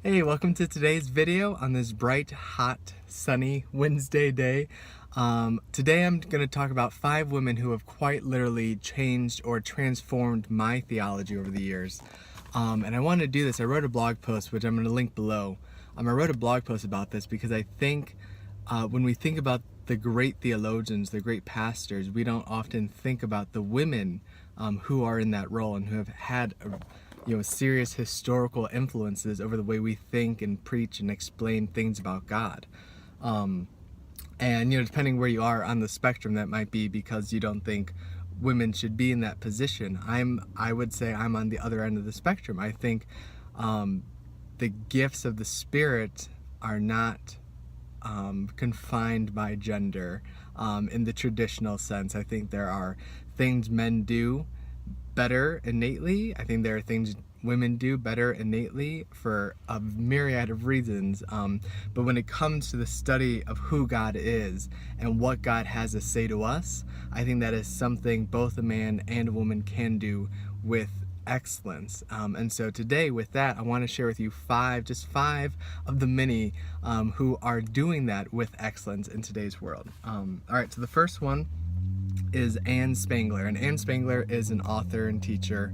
Hey, welcome to today's video on this bright, hot, sunny Wednesday day. Today I'm going to talk about 5 women who have quite literally changed or transformed my theology over the years. And I wanted to do this. I wrote a blog post, which I'm going to link below. I wrote a blog post about this because I think when we think about the great theologians, the great pastors, we don't often think about the women who are in that role and who have had serious historical influences over the way we think and preach and explain things about God. And depending where you are on the spectrum, that might be because you don't think women should be in that position. I would say I'm on the other end of the spectrum. I think the gifts of the Spirit are not confined by gender in the traditional sense. I think there are things men do better innately. I think there are things women do better innately for a myriad of reasons. But when it comes to the study of who God is and what God has to say to us, I think that is something both a man and a woman can do with excellence. And so today with that, I want to share with you just five of the many who are doing that with excellence in today's world. All right, so the first one is Anne Spangler, and Anne Spangler is an author and teacher,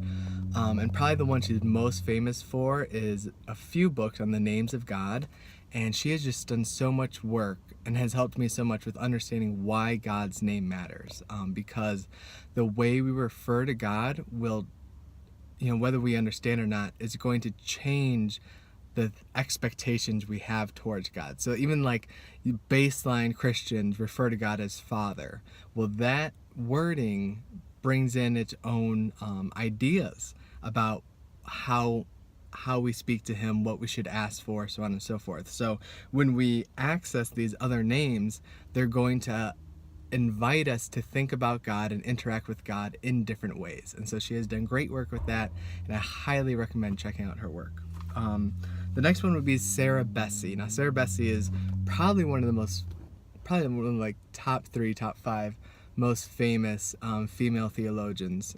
and probably the one she's most famous for is a few books on the names of God, and she has just done so much work and has helped me so much with understanding why God's name matters, because the way we refer to God will, whether we understand or not, is going to change the expectations we have towards God. So even like baseline Christians refer to God as Father. Well, that wording brings in its own ideas about how we speak to Him, what we should ask for, so on and so forth. So when we access these other names, they're going to invite us to think about God and interact with God in different ways. And so she has done great work with that, and I highly recommend checking out her work. The next one would be Sarah Bessey. Now, Sarah Bessey is probably one of the top 3, top 5 most famous female theologians,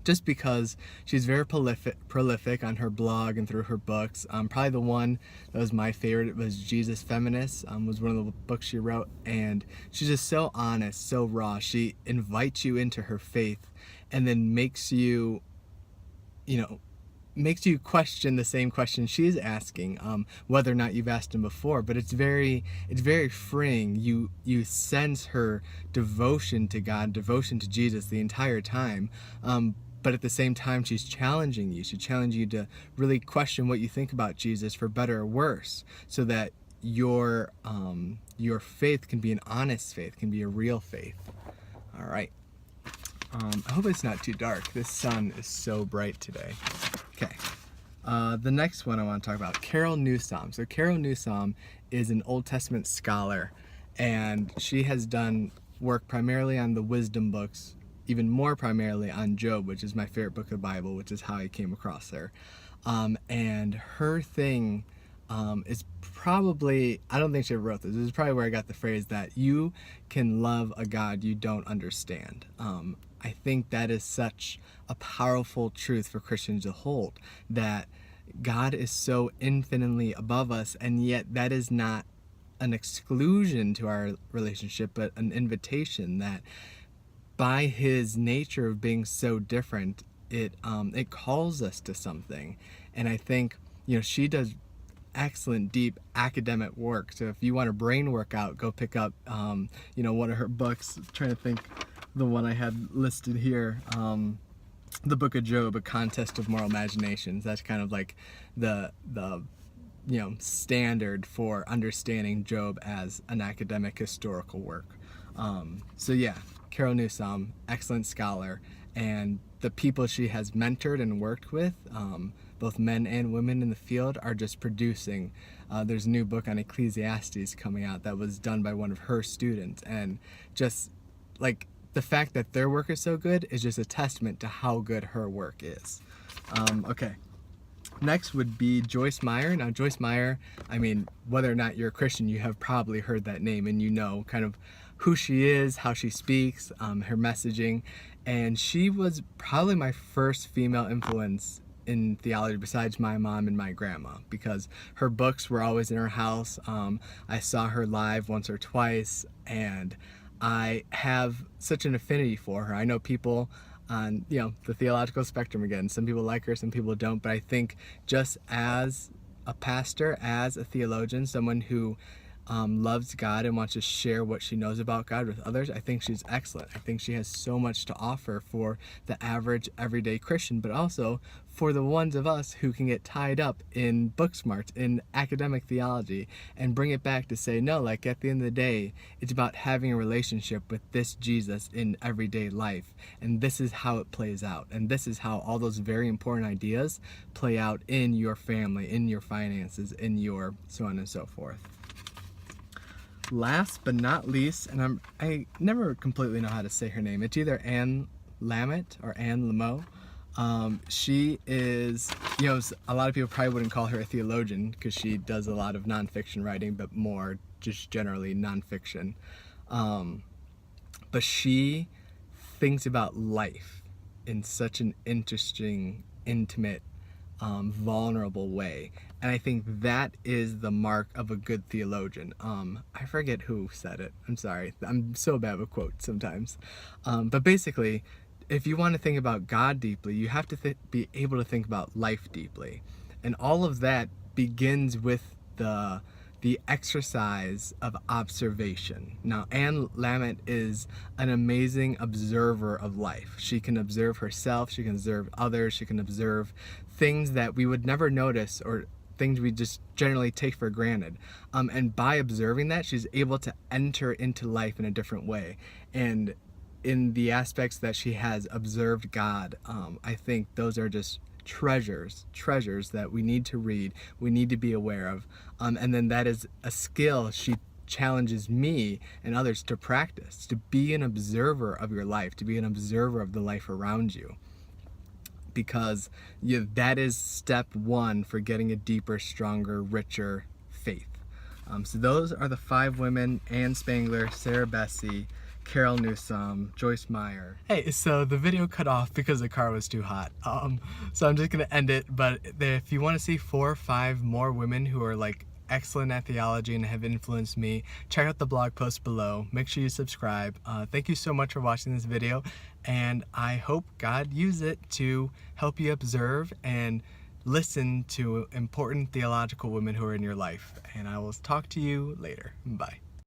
just because she's very prolific on her blog and through her books. Probably the one that was my favorite was Jesus Feminist, was one of the books she wrote, and she's just so honest, so raw. She invites you into her faith and then makes you question the same question she's asking, whether or not you've asked him before. But it's very freeing. You sense her devotion to God, devotion to Jesus the entire time. But at the same time, she's challenging you. She challenges you to really question what you think about Jesus, for better or worse, so that your faith can be an honest faith, can be a real faith. All right. I hope it's not too dark. This sun is so bright today. Okay. The next one I want to talk about, Carol Newsom. So Carol Newsom is an Old Testament scholar, and she has done work primarily on the wisdom books, even more primarily on Job, which is my favorite book of the Bible, which is how I came across her. And her thing is probably, I don't think she ever wrote this is probably where I got the phrase that you can love a God you don't understand. I think that is such a powerful truth for Christians to hold, that God is so infinitely above us, and yet that is not an exclusion to our relationship, but an invitation that by His nature of being so different, it calls us to something. And I think, she does excellent, deep academic work. So if you want a brain workout, go pick up, one of her books. I'm trying to think, the one I had listed here, the Book of Job, A Contest of Moral Imaginations. That's kind of like the standard for understanding Job as an academic historical work. So yeah, Carol Newsom, excellent scholar, and the people she has mentored and worked with, both men and women in the field, are just producing. There's a new book on Ecclesiastes coming out that was done by one of her students, and just like the fact that their work is so good is just a testament to how good her work is. Okay. Next would be Joyce Meyer. Now, Joyce Meyer, whether or not you're a Christian, you have probably heard that name, and kind of who she is, how she speaks, her messaging. And she was probably my first female influence in theology besides my mom and my grandma, because her books were always in her house. I saw her live once or twice, and I have such an affinity for her. I know people on, the theological spectrum again. Some people like her, some people don't, but I think just as a pastor, as a theologian, someone who loves God and wants to share what she knows about God with others, I think she's excellent. I think she has so much to offer for the average everyday Christian, but also for the ones of us who can get tied up in book smarts, in academic theology, and bring it back to say, no, like at the end of the day, it's about having a relationship with this Jesus in everyday life. And this is how it plays out. And this is how all those very important ideas play out in your family, in your finances, in your so on and so forth. Last but not least, and I never completely know how to say her name. It's either Anne Lamott or Anne Lamott. She is, a lot of people probably wouldn't call her a theologian because she does a lot of nonfiction writing, but more just generally nonfiction. But she thinks about life in such an interesting, intimate, vulnerable way. And I think that is the mark of a good theologian. I forget who said it. I'm sorry. I'm so bad with quotes sometimes. But basically, if you want to think about God deeply, you have to be able to think about life deeply. And all of that begins with the exercise of observation. Now, Anne Lamott is an amazing observer of life. She can observe herself, she can observe others, she can observe things that we would never notice or things we just generally take for granted. And by observing that, she's able to enter into life in a different way. And in the aspects that she has observed God, I think those are just treasures that we need to read, we need to be aware of. And then that is a skill she challenges me and others to practice, to be an observer of your life, to be an observer of the life around you. Because that is step one for getting a deeper, stronger, richer faith. So those are the 5 women: Anne Spangler, Sarah Bessey, Carol Newsom, Joyce Meyer. Hey, so the video cut off because the car was too hot. So I'm just gonna end it, but if you wanna see 4 or 5 more women who are like excellent at theology and have influenced me, check out the blog post below. Make sure you subscribe. Thank you so much for watching this video, and I hope God used it to help you observe and listen to important theological women who are in your life. And I will talk to you later. Bye.